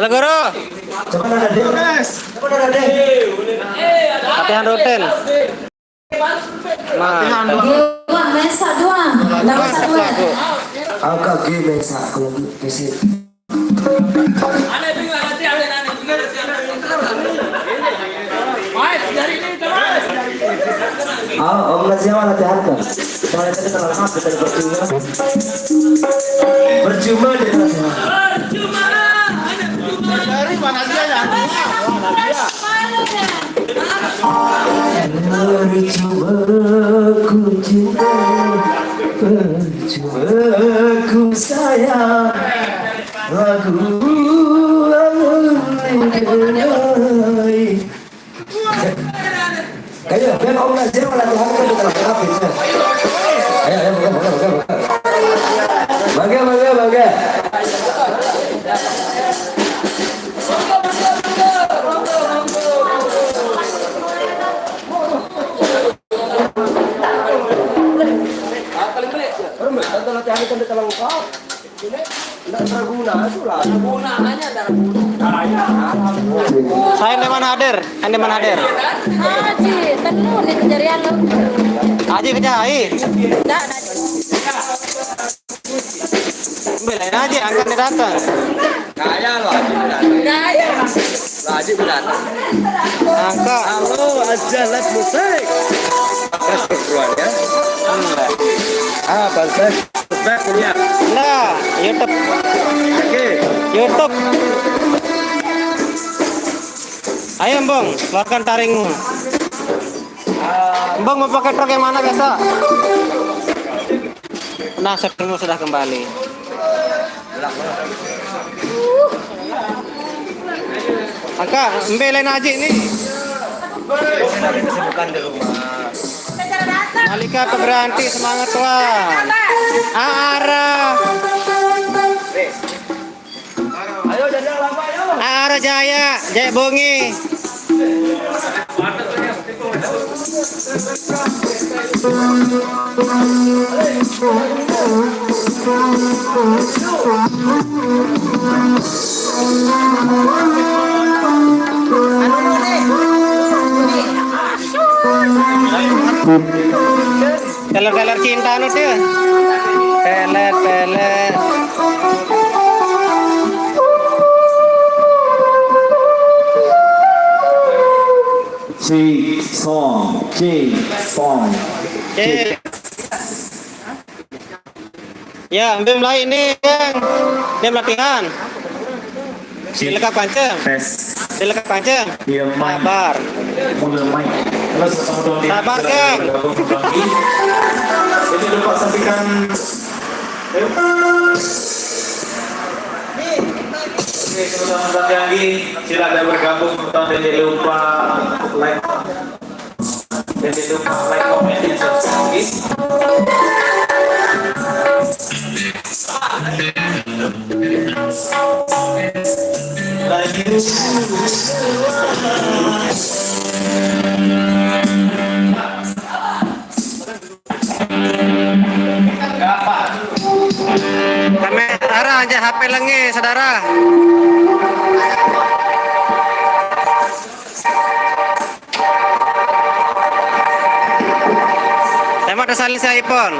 Halo guru. Coba ada deh. Coba ada deh. Latihan rutin. Dewa mesa doang. Dapat satu lagi. Angka G mesa kalau gitu. Om Naziawa latihan kan? Soalnya tadi terlalu lama kita percuma di latihan. Dari mana dia ya? Percuma ku cinta, percuma ku sayang, lagu kayak biar Om Nazir latihan kan kita latihan bisa. Ayo baga. Saya Deman hadir. Deman hadir. Haji, tenun itu jarian lo. Haji kejai. Enggak, Belain aja angkat dia datang. Kaya loh Haji datang. Gaya. Haji datang. Angkat. Halo, ajalat musik. Terus berkeluarga. Enggak. Bagus. Baik punya. Enggak. YouTube. Oke. YouTube. Ayo Mbong, keluarkan taringmu. Mbong mau pakai truk yang mana besok? Nah, sekarang sudah kembali. Angka, mbelain Haji nih. Kesibukan di rumah. Malika Pebranti, semangat Tuhan. Arah. Ayo jajal lama ayo. Arah Jaya Bongi. Teler cinta nu tuh. Teler. Song. Ya, ambil mulai ini yang dia latihan. Silakan pancing. Silakan pancing. Sabar. Sabar Kang. Jadi lupa saksikan. Oke, teman-teman lagi silakan bergabung dan jangan lupa like. Jangan lupa like, comment, dan subscribe. Kamera aja HP lengi, saudara. Tema ada salin saya iPhone.